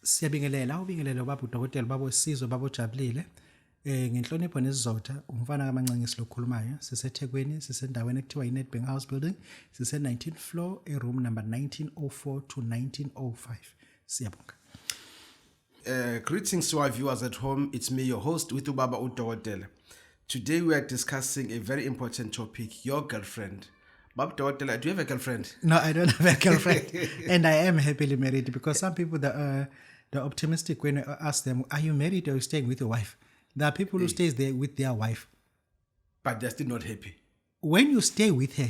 Siyabingelela ubingelelo Babu Dokotela Babu Sizwe Babu Jabulile. Ngenhlonipho nesizotha umfana kaMancinci silokhulumayo siseThekwini sisendaweni ekuthiwa iNedbank House Building sise 19th floor room number 1904 to 1905. Siyabonga. Greetings to our viewers at home. It's me, your host, with Babu Dokotela. Today we are discussing a very important topic, your girlfriend. Babu Dokotela, do you have a girlfriend? No, I don't have a girlfriend. And I am happily married because some people that they're optimistic when I ask them, are you married or are you staying with your wife? There are people who stay there with their wife. But they're still not happy. When you stay with her,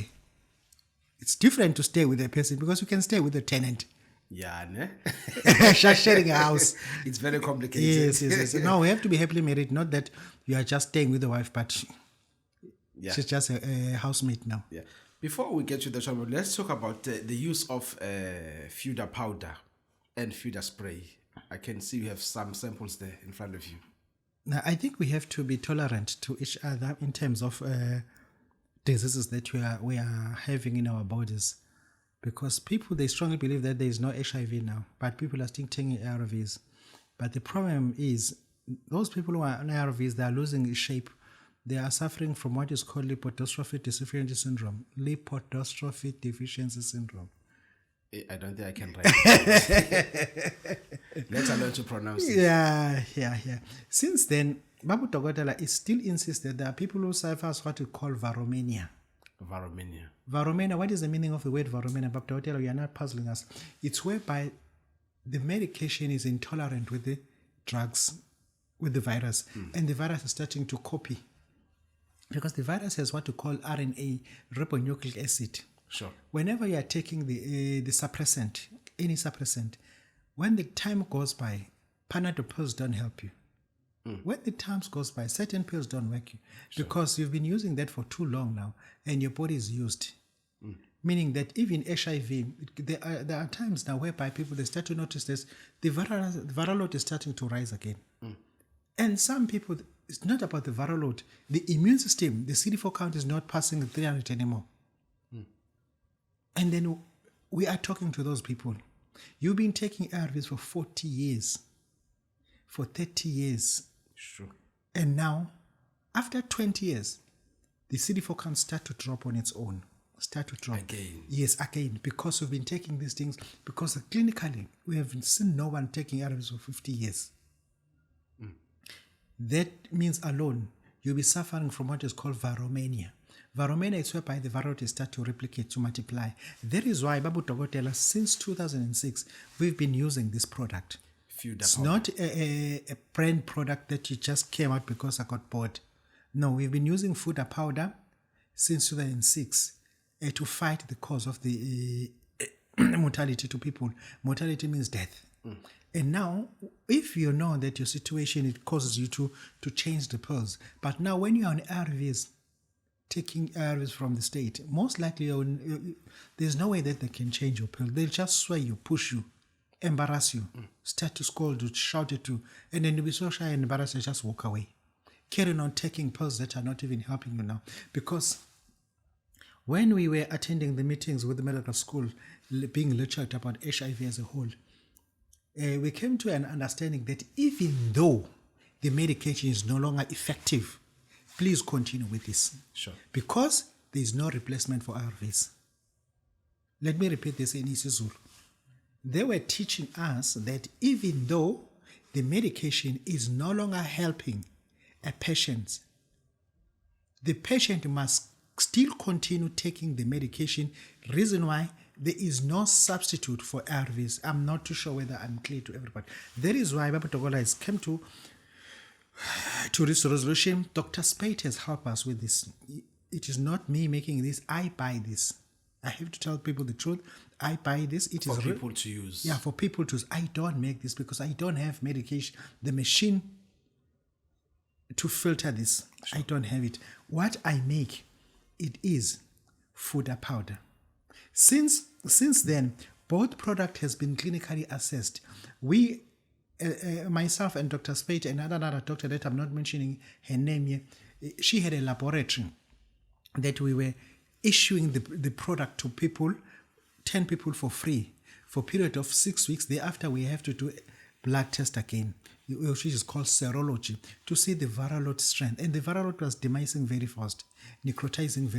it's different to stay with a person because you can stay with a tenant. Yeah, ne? Sharing a house. It's very complicated. Yes. No, we have to be happily married. Not that you are just staying with the wife, but she's just a housemate now. Yeah. Before we get to the topic, let's talk about the use of Fuda powder and Fuda spray. I can see you have some samples there in front of you. Now, I think we have to be tolerant to each other in terms of diseases that we are having in our bodies. Because people, they strongly believe that there is no HIV now, but people are still taking ARVs. But the problem is, those people who are on ARVs, they are losing shape. They are suffering from what is called lipodystrophy deficiency syndrome. Lipodystrophy deficiency syndrome. I don't think I can write it. Let's learn to pronounce it. Yeah. Since then, Babu Dokotela is still insists that there are people who suffer what we call varomania. Varomania, what is the meaning of the word varomania? Babu Dokotela, you are not puzzling us. It's whereby the medication is intolerant with the drugs, with the virus, and the virus is starting to copy. Because the virus has what we call RNA, ribonucleic acid. Sure. Whenever you are taking the suppressant, any suppressant, when the time goes by, Panadol pills don't help you. When the time goes by, certain pills don't work you. Sure. Because you've been using that for too long now and your body is used. Meaning that even HIV, there are times now whereby people, they start to notice this, the viral load is starting to rise again. And some people, it's not about the viral load. The immune system, the CD4 count is not passing 300 anymore. And then we are talking to those people. You've been taking ARVs for 40 years, for 30 years. Sure. And now, after 20 years, the CD4 count start to drop on its own. Again. Yes, again, because we've been taking these things, because clinically, we have seen no one taking ARVs for 50 years. That means alone, you'll be suffering from what is called varomania. Varomania is whereby the viruses start to replicate, to multiply. That is why, Babu Dokotela, since 2006, we've been using this product. It's not a brand product that you just came out because I got bored. No, we've been using Fuda powder since 2006 to fight the cause of the mortality to people. Mortality means death. And now, if you know that your situation, it causes you to change the pills. But now when you're on ARVs, taking ARVs from the state, most likely there's no way that they can change your pill. They'll just sway you, push you, embarrass you, start to scold you, shout at you, and then you'll be so shy and embarrassed and just walk away. Carrying on taking pills that are not even helping you now. Because when we were attending the meetings with the medical school, being lectured about HIV as a whole, we came to an understanding that even though the medication is no longer effective, please continue with this. Sure. Because there is no replacement for ARVs. Let me repeat this in isiZulu. They were teaching us that even though the medication is no longer helping a patient, the patient must still continue taking the medication. Reason why, there is no substitute for ARVs. I'm not too sure whether I'm clear to everybody. That is why Babu Dokotela has come to this resolution. Dr. Spate has helped us with this. It is not me making this. I buy this. I have to tell people the truth. I buy this. It is for people to use. Yeah, for people to use. I don't make this because I don't have medication. The machine to filter this, sure. I don't have it. What I make, it is Fuda powder. Since then, both product has been clinically assessed. We, myself and Dr. Spate and another doctor that I'm not mentioning her name here, she had a laboratory that we were issuing the product to people, 10 people for free for a period of 6 weeks. Thereafter, we have to do blood test again, which is called serology, to see the viral load strength. And the viral load was demising very fast, necrotizing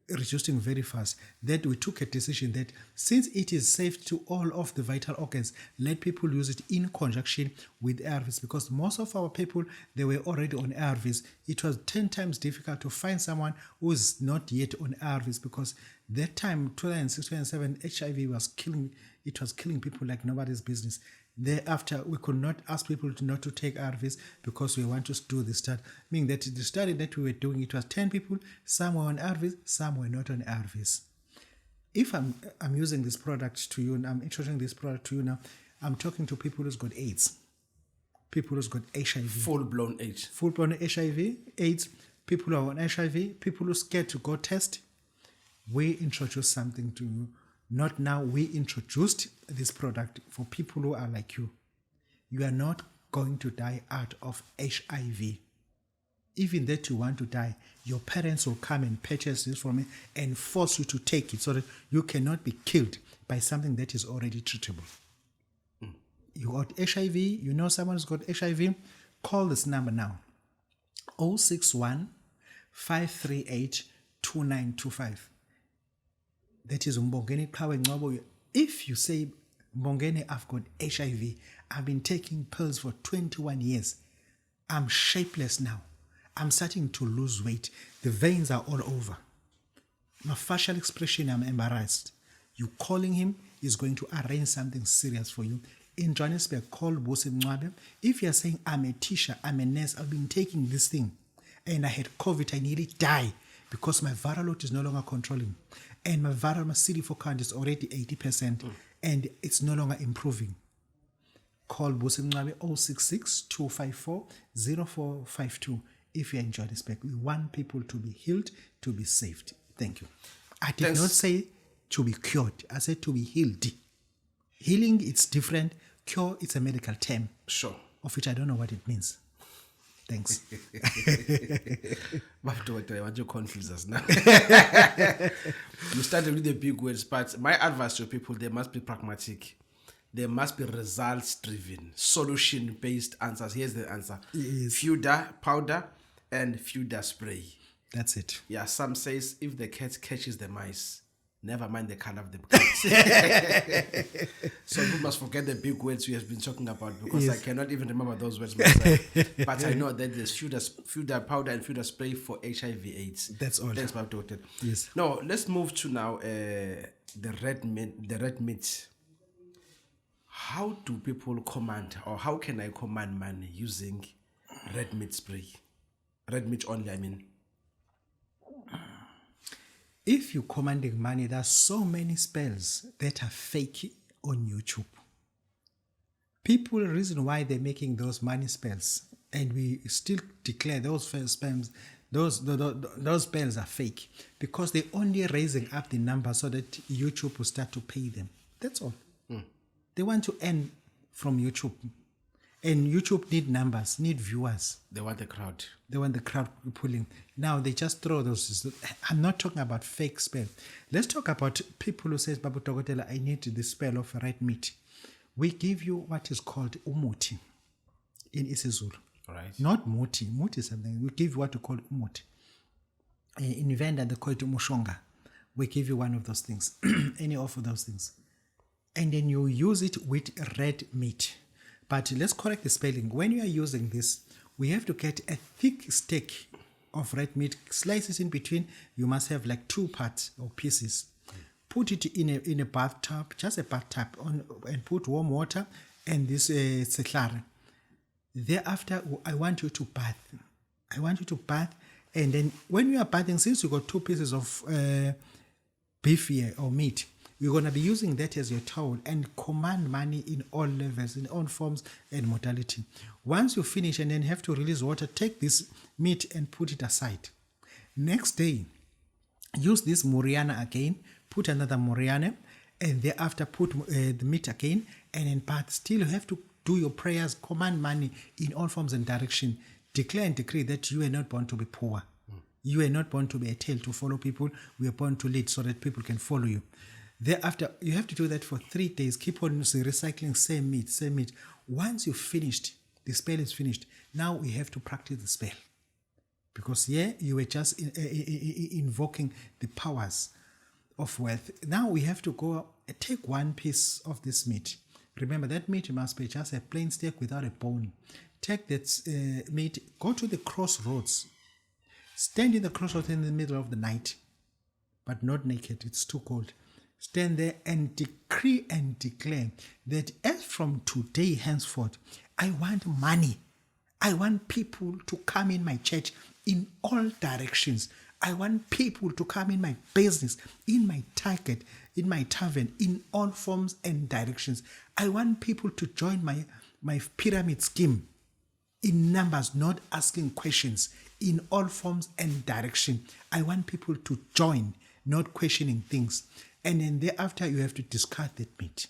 reducing very fast. That we took a decision that since it is safe to all of the vital organs, let people use it in conjunction with ARVs, because most of our people, they were already on ARVs. It was 10 times difficult to find someone who is not yet on ARVs, because that time, 2006, 2007, HIV was killing people like nobody's business. Thereafter, we could not ask people not to take ARVs because we want to do the study. Meaning that the study that we were doing, it was 10 people, some were on ARVs, some were not on ARVs. If I'm using this product to you, and I'm introducing this product to you now, I'm talking to people who's got AIDS, people who's got HIV. Full-blown AIDS. Full-blown HIV, AIDS, people who are on HIV, people who are scared to go test. We introduce something to you. Not now, we introduced this product for people who are like you. You are not going to die out of HIV. Even that you want to die, your parents will come and purchase this from me and force you to take it so that you cannot be killed by something that is already treatable. You got HIV, you know someone who's got HIV, call this number now. 061 538 2925. That is Mbongeni Kawe Ngcobo. If you say, Mbongeni, I've got HIV, I've been taking pills for 21 years, I'm shapeless now, I'm starting to lose weight, the veins are all over, my facial expression, I'm embarrassed. You calling him is going to arrange something serious for you. In Johannesburg, call Bose Mncwabe. If you're saying, I'm a teacher, I'm a nurse, I've been taking this thing, and I had COVID, I nearly die because my viral load is no longer controlling. And my CD4 count is already 80%, and it's no longer improving. Call Bose Mncwabe 066 254 0452 if you're in Johannesburg. We want people to be healed, to be saved. Thank you. I did not say to be cured. I said to be healed. Healing, it's different. Cure, it's a medical term. Sure. Of which I don't know what it means. Thanks. Babu Dokotela, I want you to confuse us now. You started with the big words, but my advice to people, they must be pragmatic. They must be results-driven, solution-based answers. Here's the answer. Yes. Fuda powder and Fuda spray. That's it. Yeah, some says if the cat catches the mice, never mind the color of the cat. So we must forget the big words we have been talking about, because Yes. I cannot even remember those words myself. But I know that there's Fuda powder and Fuda spray for HIV/AIDS. That's all. Thanks, Babu Dokotela. Yes. Now let's move to now the red meat. How do people command, or how can I command money using red meat spray? Red meat only, I mean. If you're commanding money, there are so many spells that are fake on YouTube. People, the reason why they're making those money spells, and we still declare those spells, those spells are fake, because they're only raising up the number so that YouTube will start to pay them. That's all. They want to earn from YouTube. And YouTube need numbers, need viewers. They want the crowd. They want the crowd pulling. Now they just throw those. I'm not talking about fake spell. Let's talk about people who says, Babu Dokotela, I need the spell of red meat. We give you what is called umuti in isiZulu. Right. Not muti. Muti is something. We give you what we call umuti. In Venda, they call it umushonga. We give you one of those things. Any of those things. And then you use it with red meat. But let's correct the spelling. When you are using this, we have to get a thick steak of red meat, slice it in between. You must have like 2 parts or pieces. Put it in a bathtub, just a bathtub, and put warm water and this setlare. Thereafter, I want you to bath. And then when you are bathing, since you got 2 pieces of beef here or meat, you're going to be using that as your towel and command money in all levels, in all forms and modality. Once you finish and then have to release water, take this meat and put it aside. Next day, use this moriana again, put another moriana, and thereafter put the meat again, and then bath. Still, you have to do your prayers, command money in all forms and direction. Declare and decree that you are not born to be poor. You are not born to be a tail to follow people. We are born to lead so that people can follow you. Thereafter, you have to do that for 3 days. Keep on recycling same meat. Once you've finished, the spell is finished. Now we have to practice the spell. Because you were just invoking the powers of wealth. Now we have to go take one piece of this meat. Remember, that meat must be just a plain steak without a bone. Take that meat, go to the crossroads. Stand in the crossroads in the middle of the night, but not naked. It's too cold. Stand there and decree and declare that as from today henceforth, I want money. I want people to come in my church in all directions. I want people to come in my business, in my target, in my tavern, in all forms and directions. I want people to join my pyramid scheme in numbers, not asking questions, in all forms and direction. I want people to join, not questioning things. And then thereafter, you have to discard that meat.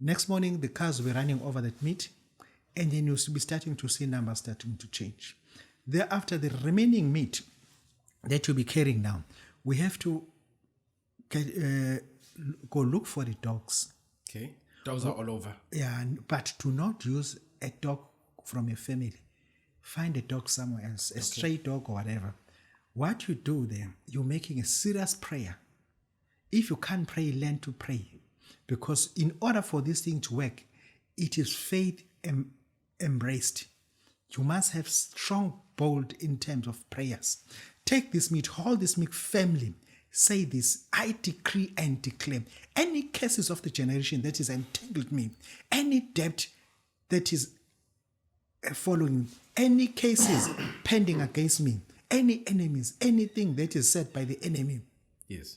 Next morning, the cars will be running over that meat, and then you'll be starting to see numbers starting to change. Thereafter, the remaining meat that you'll be carrying now, we have to go look for the dogs. Okay. Dogs are all over. Yeah, but do not use a dog from your family. Find a dog somewhere else, a stray dog or whatever. What you do there, you're making a serious prayer. If you can't pray, learn to pray. Because in order for this thing to work, it is faith embraced. You must have strong bold in terms of prayers. Take this meat, hold this meat firmly. Say this, I decree and declare. Any curses of the generation that is entangled me, any debt that is following, any cases pending against me, any enemies, anything that is said by the enemy. Yes.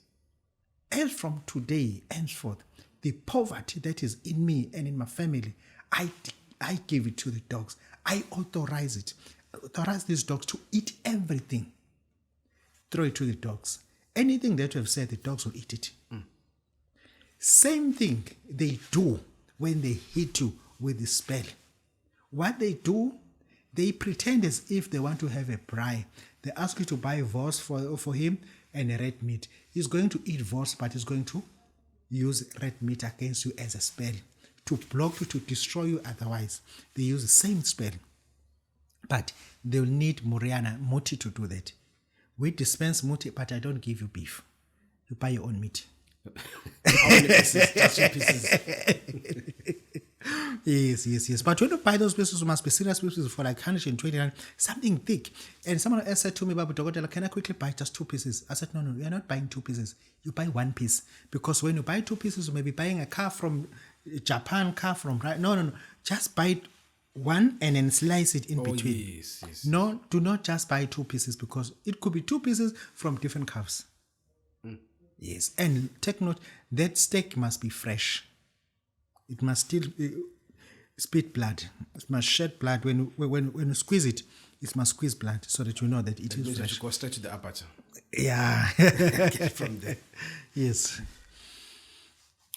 As from today henceforth, the poverty that is in me and in my family, I give it to the dogs. I authorize it. Authorize these dogs to eat everything. Throw it to the dogs. Anything that you have said, the dogs will eat it. Same thing they do when they hit you with the spell. What they do, they pretend as if they want to have a braai. They ask you to buy vors for him and a red meat. He's going to eat vors, but he's going to use red meat against you as a spell to block you, to destroy you otherwise. They use the same spell. But they'll need muti to do that. We dispense muti, but I don't give you beef. You buy your own meat. How many pieces? Just 2 pieces. Yes. But when you buy those pieces, you must be serious pieces for like 120, something thick. And someone else said to me, Babu Dokotela, can I quickly buy just 2 pieces? I said, no, you're not buying 2 pieces. You buy 1 piece. Because when you buy 2 pieces, you may be buying a car from Japan, car from... No. Just buy one and then slice it in between. Yes. No, do not just buy 2 pieces because it could be 2 pieces from different calves. Yes, and take note, that steak must be fresh. It must still spit blood. It must shed blood. When you squeeze it, it must squeeze blood so that you know that it is fresh. You go straight to the aperture. Yeah. Get from there. Yes.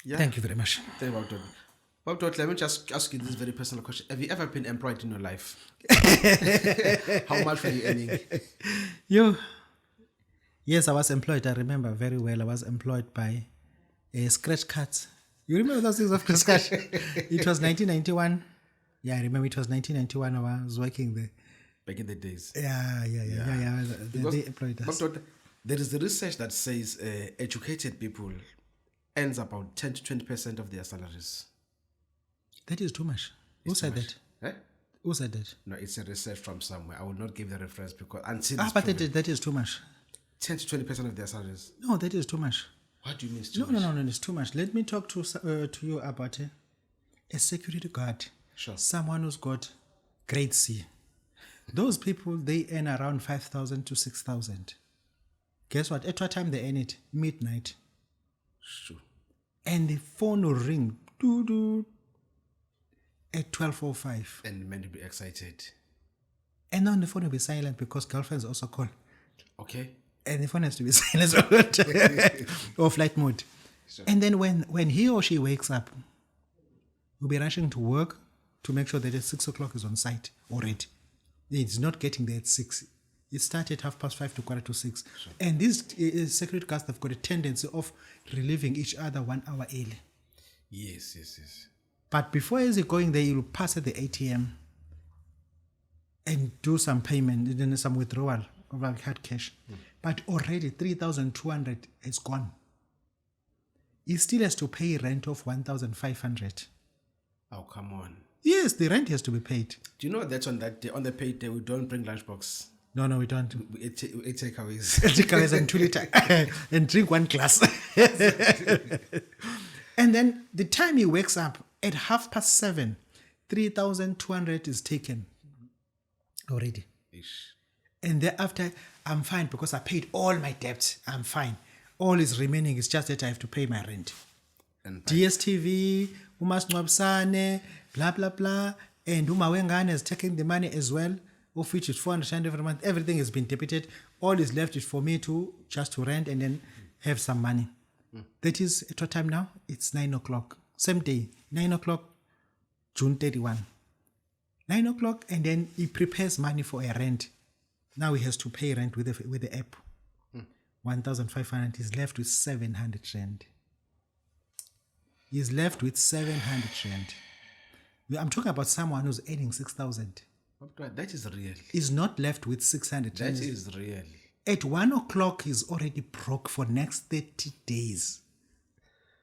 Yeah. Thank you very much. Thank you, Babu. Babu, let me just ask you this very personal question. Have you ever been employed in your life? How much were you earning? Yes, I was employed. I remember very well. I was employed by Scratch Cards. You remember those things of Scratch? It was 1991. Yeah, I remember it was 1991. I was working there. Back in the days. Yeah. They employed us. But there is the research that says educated people earns about 10 to 20% of their salaries. That is too much. Who said that? Eh? Who said that? No, it's a research from somewhere. I will not give the reference because until but that is too much. 10 to 20% of their salaries. No, that is too much. What do you mean it's too No, much? no, it's too much. Let me talk to you about a security guard. Sure. Someone who's got grade C. Those people, they earn around 5,000 to 6,000. Guess what? At what time they earn it? Midnight. Sure. And the phone will ring. Doo-doo. At 12:05. And men to be excited. And then the phone will be silent because girlfriends also call. Okay. And the phone has to be silent or flight mode. Sure. And then when he or she wakes up, we'll be rushing to work to make sure that at 6 o'clock is on site already. It's not getting there at 6. It started 5:30 to 5:45. Sure. And these security guards have got a tendency of relieving each other 1 hour early. Yes. But before he's going there, you'll pass at the ATM and do some payment, and then some withdrawal of like hard cash. But already 3,200 is gone. He still has to pay rent of 1,500. Oh, come on. Yes, the rent has to be paid. Do you know that on that day, on the paid day, we don't bring lunchbox? No, we don't. We eat takeaways. Take away and 2 liter and drink 1 glass. And then the time he wakes up at 7:30, 3,200 is taken already. Ish. And thereafter, I'm fine because I paid all my debt. I'm fine. All is remaining is just that I have to pay my rent. And DSTV, umasingcwabisane, blah, blah, blah. And Uma Wengane is taking the money as well, of which is 400 Rand every month. Everything has been debited. All is left is for me to just to rent and then have some money. That is, at what time now? It's 9 o'clock. Same day, 9 o'clock, June 31. 9 o'clock, and then he prepares money for a rent. Now he has to pay rent with the app. 1,500. He's left with 700 Rand. He's left with 700 Rand. I'm talking about someone who's earning 6,000. that is real. He's not left with 600 That Rand. is real. At 1 o'clock, he's already broke for next 30 days.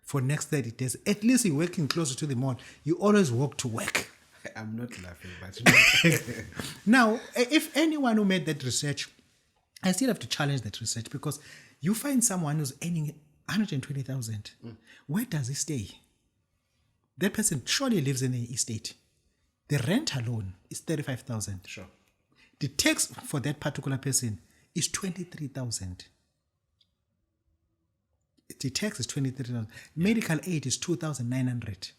For next 30 days. At least you're working closer to the mall. You always walk to work. I'm not laughing, but Now, if anyone who made that research, I still have to challenge that research because you find someone who's earning 120,000. Where does he stay? That person surely lives in an estate. The rent alone is 35,000. sure. The tax for that particular person is 23,000. The tax is 23,000. Medical aid is 2,900.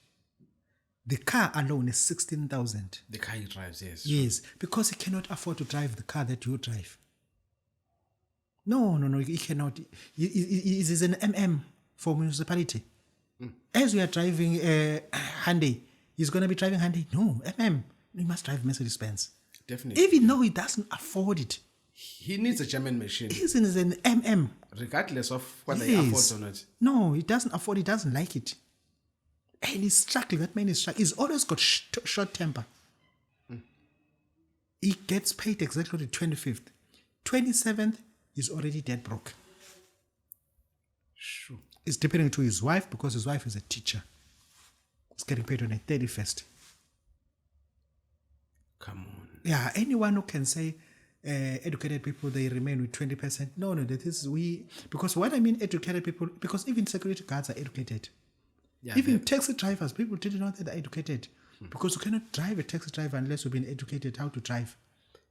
The car alone is 16,000. The car he drives, yes. Yes, because he cannot afford to drive the car that you drive. No, he cannot. He is an MM for municipality. As we are driving Hyundai, he's going to be driving Hyundai. No, MM. He must drive Mercedes-Benz. Definitely. Even though he doesn't afford it, He needs a German machine, he's in an MM. regardless of whether he affords or not. No, he doesn't afford it, he doesn't like it. And he's struggling. That man is struggling. He's always got short temper. He gets paid exactly the 25th. 27th, he's already dead broke. Sure. It's depending to his wife because his wife is a teacher. He's getting paid on the 31st. Come on. Yeah, anyone who can say educated people, they remain with 20%. No, that is because what I mean educated people, because even security guards are educated. Yeah, Even taxi drivers, people didn't know that they're educated. Because you cannot drive a taxi driver unless you've been educated how to drive.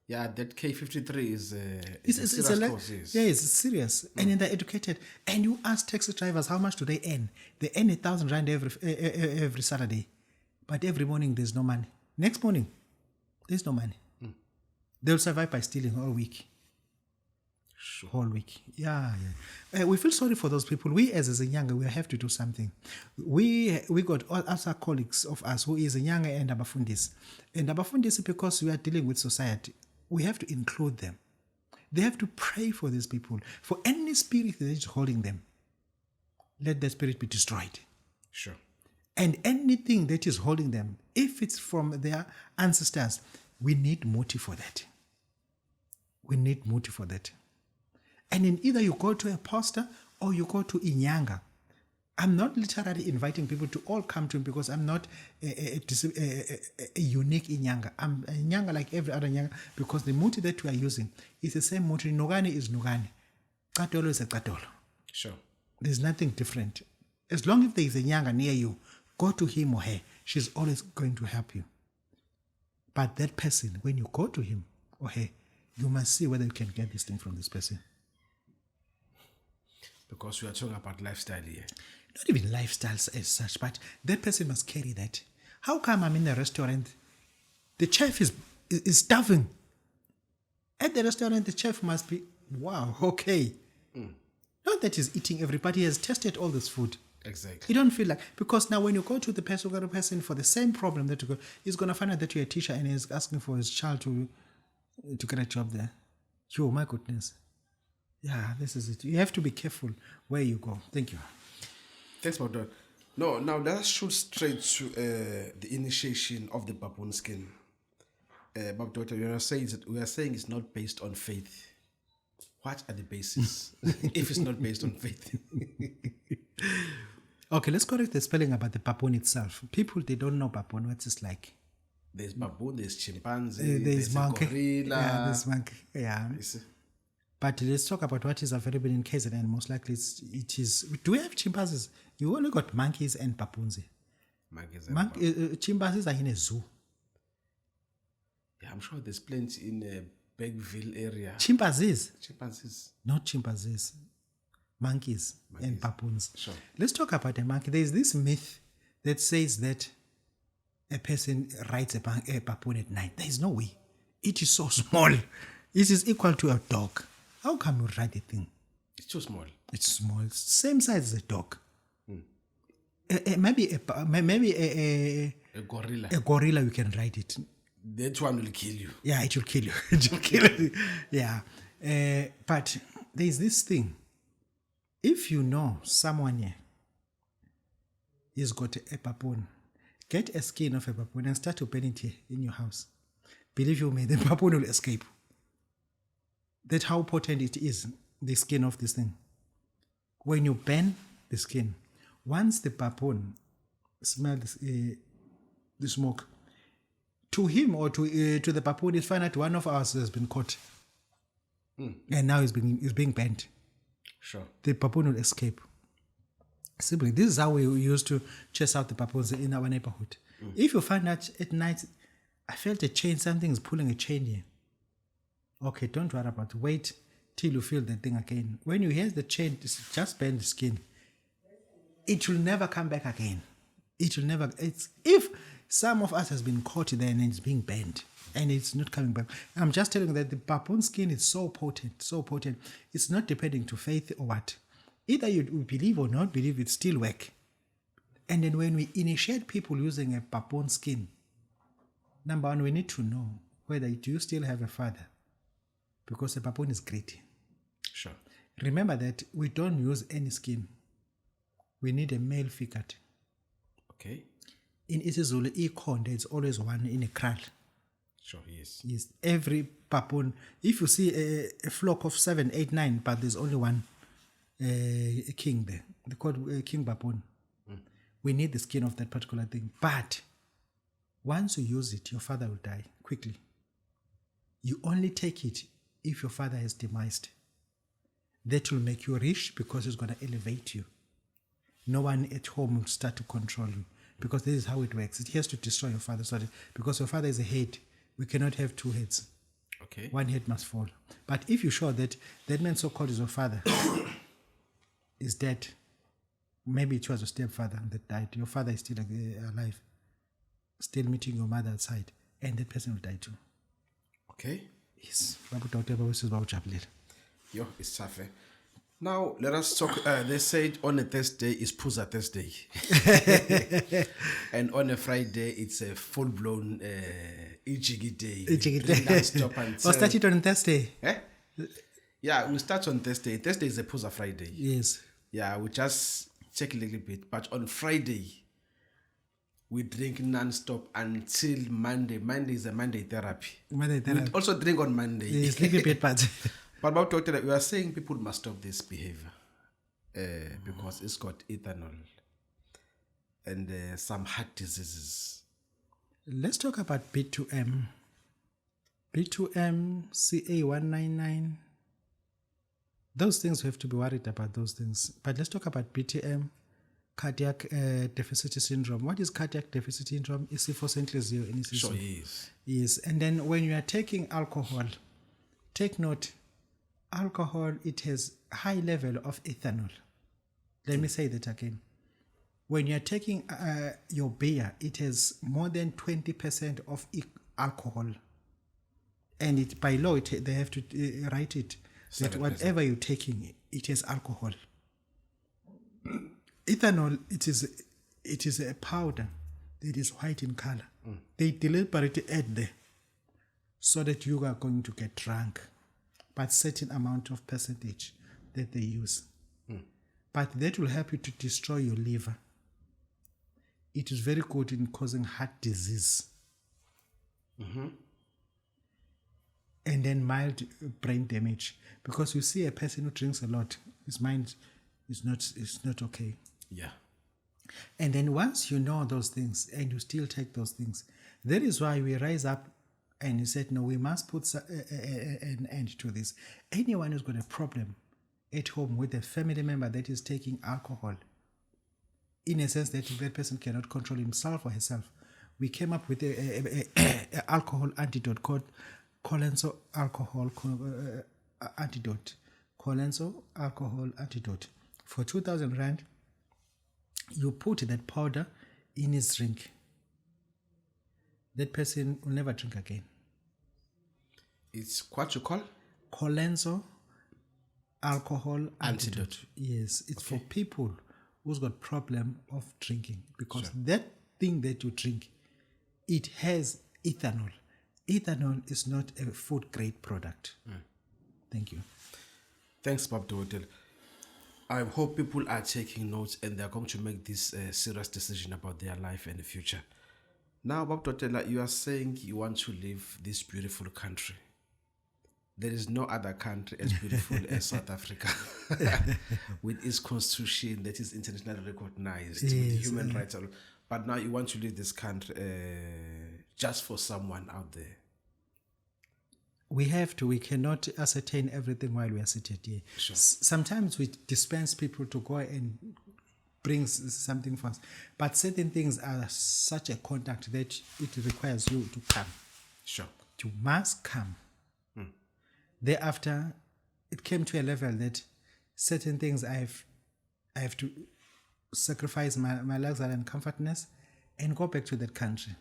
yeah, that K53 is It's a a serious course, yes. yeah, it's serious. And then they're educated. And you ask taxi drivers, how much do they earn? They earn 1,000 Rand every Saturday. But every morning, there's no money. Next morning, there's no money. They'll survive by stealing all week. Sure. Whole week. Yeah. We feel sorry for those people. We as a younger, we have to do something. We got all other colleagues of us who is a younger and abafundis. And abafundis, because we are dealing with society, we have to include them. They have to pray for these people. For any spirit that is holding them, let that spirit be destroyed. Sure. And anything that is holding them, if it's from their ancestors, we need muti for that. We need muti for that. And then either you go to a pastor or you go to Inyanga. I'm not literally inviting people to all come to him because I'm not a unique Inyanga. I'm a Inyanga like every other Inyanga because the muti that we are using is the same muti. Nogani is Nogani. Katolo is a Katolo. Sure. There's nothing different. As long as there is a Inyanga near you, go to him or her. She's always going to help you. But that person, when you go to him or her, you must see whether you can get this thing from this person. Because we are talking about lifestyle here. Not even lifestyles as such, but that person must carry that. How come I'm in a restaurant? The chef is starving. At the restaurant, the chef must be, wow, okay. Not that he's eating everybody, he has tested all this food. Exactly. You don't feel like, because now when you go to the person for the same problem that you go, he's going to find out that you're a teacher and he's asking for his child to get a job there. Oh, my goodness. Yeah, this is it. You have to be careful where you go. Thank you. Thanks, Babu. No, now let's shoot straight to the initiation of the baboon skin. Babu Dokotela, we are saying it's not based on faith. What are the bases if it's not based on faith? Okay, let's correct the spelling about the baboon itself. People, they don't know baboon, what it's like. There's baboon, there's chimpanzee, There's a monkey. gorilla. Yeah, there's monkey. Yeah. You see? But let's talk about what is available in KZN. Most likely it is. Do we have chimpanzees? You only got monkeys and baboons. Monkeys and Chimpanzees are in a zoo. yeah, I'm sure there's plenty in Bergville area. Chimpanzees, Chimpanzees. not chimpanzees. Monkeys and baboons. Sure. Let's talk about a monkey. There's this myth that says that a person rides a baboon at night. There is no way. It is so small. It is equal to a dog. How come you ride a thing? It's too small. It's small. Same size as a dog. Maybe A gorilla. a gorilla, you can ride it. That one will kill you. Yeah, it will kill you. It will kill you. Yeah. But there's this thing. If you know someone here is got a baboon, get a skin of a baboon and start to burn it here in your house. Believe you me, the baboon will escape. That's how potent it is, the skin of this thing. When you burn the skin, once the baboon smells the smoke, to him or to the baboon, it's fine that one of us has been caught. And now it's being burnt. Sure. The baboon will escape. Simply, this is how we used to chase out the baboons in our neighborhood. If you find out at night, I felt a chain, something is pulling a chain here. Okay, don't worry about it. Wait till you feel the thing again. When you hear the chain, just bend the skin. It will never come back again. It will never. It's if some of us has been caught there and it's being bent and it's not coming back. I'm just telling you that the baboon skin is so potent, so potent. It's not depending to faith or what. Either you believe or not believe, it still work. And then when we initiate people using a baboon skin, number one, we need to know whether do you still have a father, because a baboon is greedy. Sure. Remember that we don't use any skin. We need a male figure. Okay. In isiZulu, ikhonde, it's always one in a kraal. Sure, yes. Yes, every baboon. If you see a flock of 7, 8, 9, but there's only one king there. They call it king baboon. We need the skin of that particular thing. But once you use it, your father will die quickly. You only take it if your father has demised. That will make you rich because it's going to elevate you. No one at home will start to control you, because this is how it works. It has to destroy your father. So because your father is a head, we cannot have two heads. Okay. One head must fall. But if you show that that man so-called is your father is dead, maybe it was your stepfather that died, your father is still alive, still meeting your mother outside, and that person will die too. Okay. Yes. Babu Dokotela, this is Babu Jabulela. Yo, it's tough. Now, let us talk. They said on a Thursday is Puza Thursday. And on a Friday, it's a full-blown Ijigi day. Non-stop until... Or start it on Thursday. Eh? Yeah, we start on Thursday. Thursday is a Puza Friday. Yes. Yeah, we just check a little bit. But on Friday, we drink non-stop until Monday. Monday is a Monday therapy. Monday therapy. We also drink on Monday. Yes, little bit, but... But Babu Dokotela, we are saying people must stop this behavior because it's got ethanol and some heart diseases. Let's talk about B2M. B2M, CA199. Those things we have to be worried about, those things. But let's talk about BTM, cardiac deficit syndrome. What is cardiac deficit syndrome? It's for centralizio in its Sure, yes. Yes. And then when you are taking alcohol, take note, alcohol, it has high level of ethanol. Let me say that again. When you're taking your beer, it has more than 20% of alcohol. And it, by law, they have to write it that 7%. whatever you're taking, it has alcohol. Ethanol, it is a powder that is white in color. They deliberately add there so that you are going to get drunk, but certain amount of percentage that they use. But that will help you to destroy your liver. it is very good in causing heart disease. And then mild brain damage. Because you see a person who drinks a lot, his mind is not okay. Yeah. And then once you know those things and you still take those things, that is why we rise up and he said, no, we must put an end to this. Anyone who's got a problem at home with a family member that is taking alcohol, in a sense that that person cannot control himself or herself, we came up with a alcohol antidote called Colenso alcohol antidote. Colenso alcohol antidote. For 2,000 rand, you put that powder in his drink. That person will never drink again. It's what you call? Colenso alcohol antidote. Yes, it's for people who's got problem of drinking, because that thing that you drink, it has ethanol. Ethanol is not a food grade product. Thank you. Thanks, Babu Dokotela. I hope people are taking notes and they're going to make this serious decision about their life and the future. Now, Babu Dokotela, you are saying you want to leave this beautiful country. There is no other country as beautiful as South Africa, with its constitution that is internationally recognized, with human rights. But now you want to leave this country just for someone out there. We have to. We cannot ascertain everything while we are seated here. Sure. Sometimes we dispense people to go and bring something for us. But certain things are such a contact that it requires you to come. Sure. You must come. Thereafter, it came to a level that certain things I have to sacrifice my luxury and comfortness and go back to that country.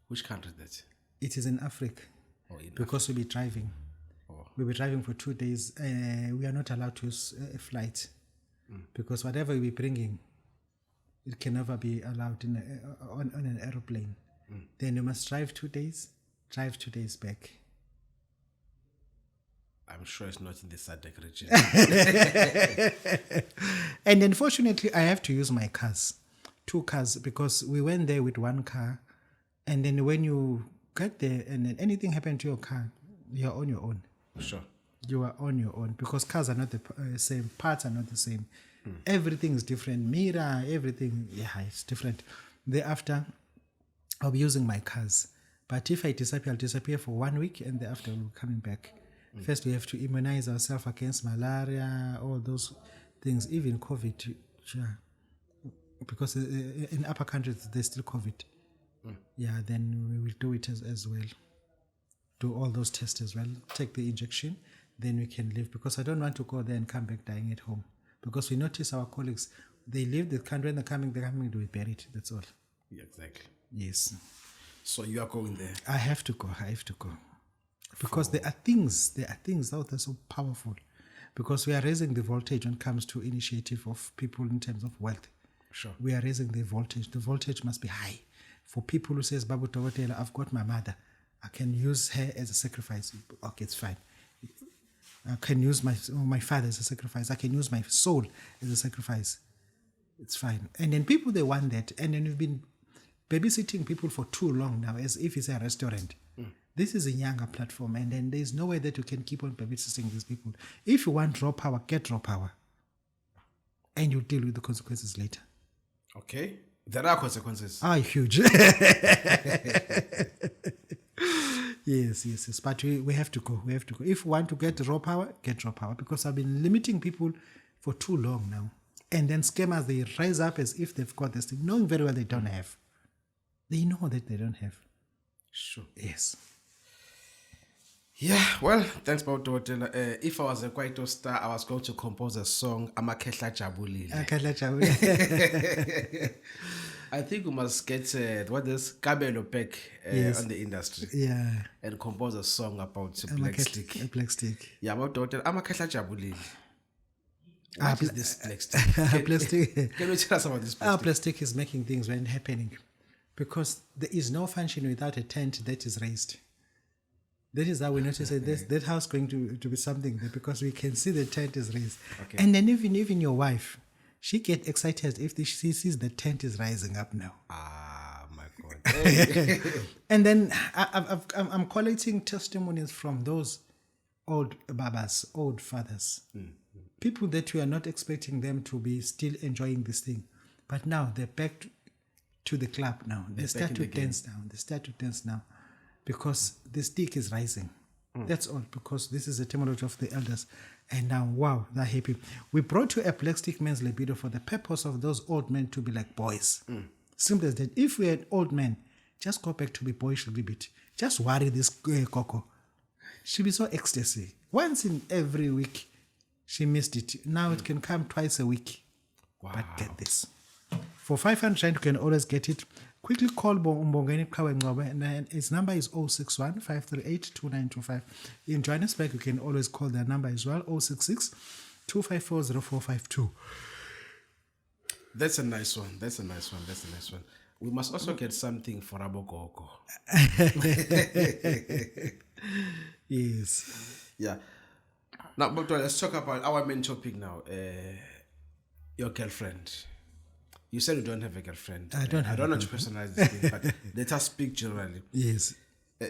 Which country is that? It is in Africa. Because we'll be driving. We'll be driving for 2 days. We are not allowed to use a flight. Because whatever we'll be bringing, it can never be allowed on an aeroplane. Then you must drive 2 days, drive 2 days back. I'm sure it's not in the SADC region. And unfortunately, I have to use my cars. 2 cars, because we went there with 1 car. And then when you get there and then anything happened to your car, you're on your own. Sure. You are on your own, because cars are not the same, parts are not the same. Everything is different. Mirror, everything, it's different. Thereafter, I'll be using my cars. But if I disappear, I'll disappear for 1 week and thereafter we'll be coming back. First, we have to immunize ourselves against malaria, all those things, even COVID. Because in upper countries, there's still COVID. Then we will do it as well. Do all those tests as well. Take the injection, then we can leave. Because I don't want to go there and come back dying at home. Because we notice our colleagues, they leave the country and they're coming to be buried. That's all. Yeah, exactly. Yes. So you are going there? I have to go. Because there are things out there so powerful. Because we are raising the voltage when it comes to initiative of people in terms of wealth. Sure. We are raising the voltage. The voltage must be high. For people who says, Babu Dokotela, I've got my mother. I can use her as a sacrifice. Okay, it's fine. I can use my father as a sacrifice. I can use my soul as a sacrifice. It's fine. And then people, they want that. And then we've been babysitting people for too long now, as if it's a restaurant. This is a younger platform, and then there's no way that you can keep on babysitting these people. If you want raw power, get raw power. And you deal with the consequences later. Okay. There are consequences. Huge. Yes. But we have to go. If you want to get raw power, get raw power. Because I've been limiting people for too long now. And then scammers, they rise up as if they've got this thing, knowing very well they don't have. They know that they don't have. Sure. Yes. Yeah, well, thanks, Babu Dokotela. If I was a Kwaito star, I was going to compose a song, Amakehla Jabulile. I think we must get Kabelo back on the industry. Yeah. And compose a song about Black Stick. Black Stick. Yeah, Babu Dokotela, Amakehla Jabulile. What is this Black Stick? Can you tell us about this Black Stick? Black Stick is making things when happening. Because there is no function without a tent that is raised. That is how we notice that house going to be something there, because we can see the tent is raised. Okay. And then even your wife, She gets excited if she sees the tent is rising up now. Ah, my God. And then I'm collating testimonies from those old babas, old fathers, people that we are not expecting them to be still enjoying this thing. But now they're back to the club now. They start to dance now. They start to dance now because the stick is rising. That's all, because this is the terminology of the elders. And now, wow, they're happy. We brought you a black stick man's libido for the purpose of those old men to be like boys. Simple as that. If we're an old man, just go back to be boyish a little bit. Just worry this Coco. She'll be so ecstasy. Once in every week, she missed it. Now it can come twice a week. Wow. But get this. For 500 rand, you can always get it. Quickly call Mbongeni Kawe, and his number is 061 538 2925. In Johannesburg, you can always call their number as well, 066 254 0452. That's a nice one. That's a nice one. That's a nice one. We must also get something for Abogogo. Yes. Yeah. Now, but let's talk about our main topic now. Your girlfriend. You said you don't have a girlfriend. I don't have I don't a know to personalize this thing, but let us speak generally. Yes.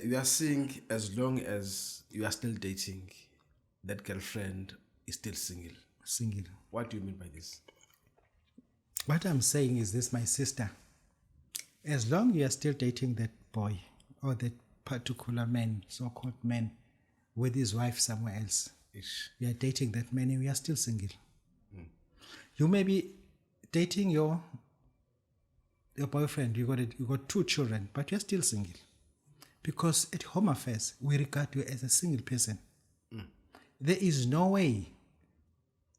You are saying as long as you are still dating, that girlfriend is still single. Single. What do you mean by this? What I'm saying is this, my sister. As long you are still dating that boy or that particular man, so-called man, with his wife somewhere else, you are dating that man and we are still single. You may be dating your boyfriend, you got 2 children, but you're still single. Because at Home Affairs, we regard you as a single person. There is no way.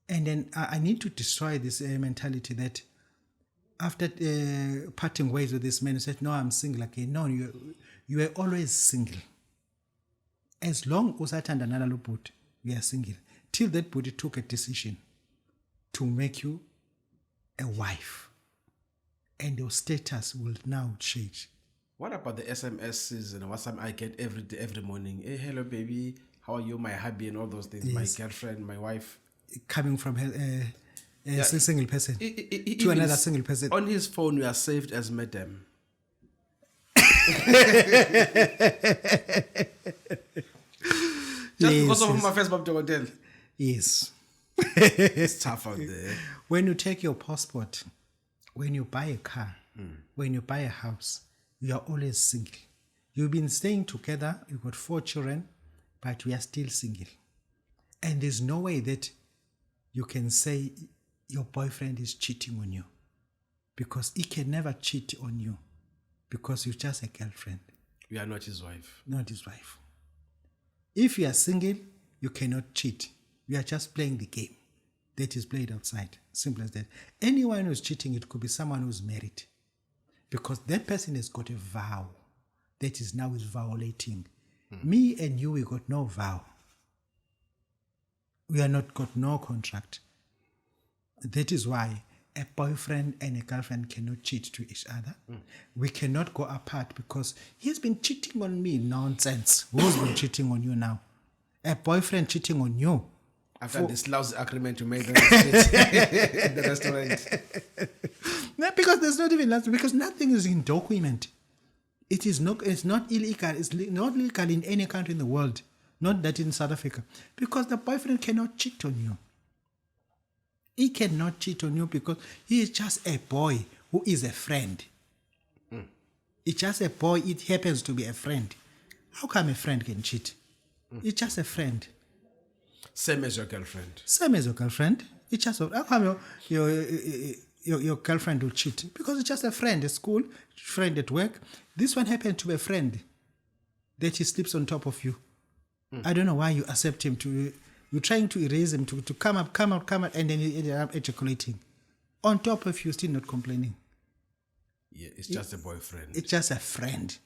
And then I need to destroy this mentality that after parting ways with this man, you said, no, I'm single again. No, you are always single. As long as I turned another boot, we are single. Till that booty took a decision to make you a wife. And your status will now change. What about the SMSs and WhatsApp I get every morning? Hey, hello, baby. How are you, my hubby, and all those things? Yes. My girlfriend, my wife. Coming from a single person to another single person. On his phone, we are saved as Madam. Just because of my face, Babu Dokotela. Yes. It's tough out there. When you take your passport, when you buy a car, when you buy a house, you are always single. You've been staying together, you've got 4 children, but we are still single. And there's no way that you can say your boyfriend is cheating on you, because he can never cheat on you because you're just a girlfriend. You are not his wife. Not his wife. If you are single, you cannot cheat. You are just playing the game that is played outside. Simple as that. Anyone who's cheating, it could be someone who's married, because that person has got a vow that is now is violating. Me and you, we got no vow. We are not got no contract. That is why a boyfriend and a girlfriend cannot cheat to each other. We cannot go apart because he's been cheating on me. Nonsense. Who's been cheating on you now? A boyfriend cheating on you. After this lousy agreement you made in the restaurant. No, because there's not even that, because nothing is in document. It's not illegal. It's not legal in any country in the world. Not that in South Africa. Because the boyfriend cannot cheat on you. He cannot cheat on you because he is just a boy who is a friend. It's just a boy. It happens to be a friend. How come a friend can cheat? It's just a friend. Same as your girlfriend. Same as your girlfriend. It's just how come your girlfriend will cheat? Because it's just a friend at school, friend at work. This one happened to be a friend that he sleeps on top of you. I don't know why you accept him to. You're trying to erase him to come up, and then you ended up ejaculating. On top of you, still not complaining. Yeah, it's just a boyfriend. It's just a friend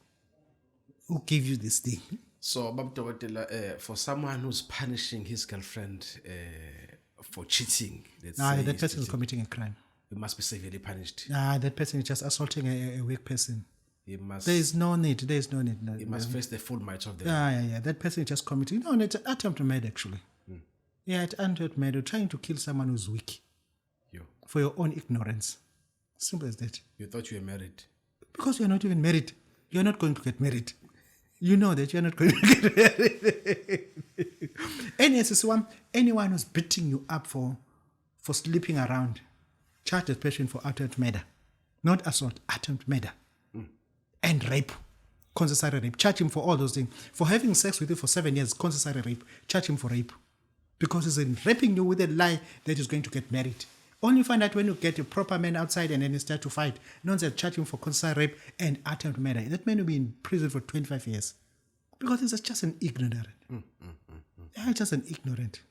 who gave you this thing. So, Babu Dokotela, for someone who's punishing his girlfriend for cheating, that person is committing a crime. He must be severely punished. That person is just assaulting a weak person. He must. There is no need. He must face the full might of the law. Yeah. That person is just committing. No, it's an attempt to murder, actually. Yeah, it's attempt murder, trying to kill someone who's weak. for your own ignorance. Simple as that. You thought you were married. Because you're not even married. You're not going to get married. You know that you're not going to get married. And yes, anyone who's beating you up for sleeping around, charge the person for attempted murder. Not assault, attempted murder. And rape. Concessory rape. Charge him for all those things. For having sex with you for 7 years, concessory rape. Charge him for rape. Because he's in raping you with a lie that he's going to get married. Only find out when you get a proper man outside and then you start to fight. No one's charge him for concessory rape and attempted murder. That man will be in prison for 25 years. Because he's just an ignorant. Yeah, just an ignorant.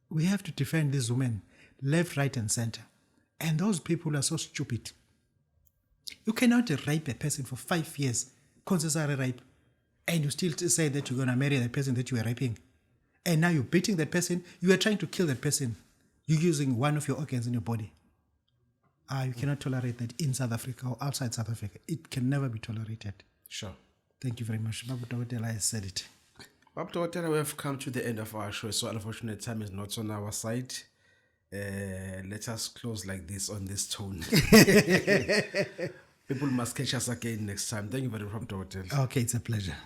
We have to defend these women, left, right, and center. And those people are so stupid. You cannot rape a person for 5 years, concessory rape, and you still say that you're going to marry the person that you were raping. And now you're beating that person. You are trying to kill that person. You're using one of your organs in your body. You cannot tolerate that in South Africa or outside South Africa. It can never be tolerated. Sure. Thank you very much. Babu Dokotela has said it. Babu Dokotela, we have come to the end of our show, so unfortunately time is not on our side. Let us close like this on this tone. People must catch us again next time. Thank you very much, Babu Dokotela. Okay, it's a pleasure.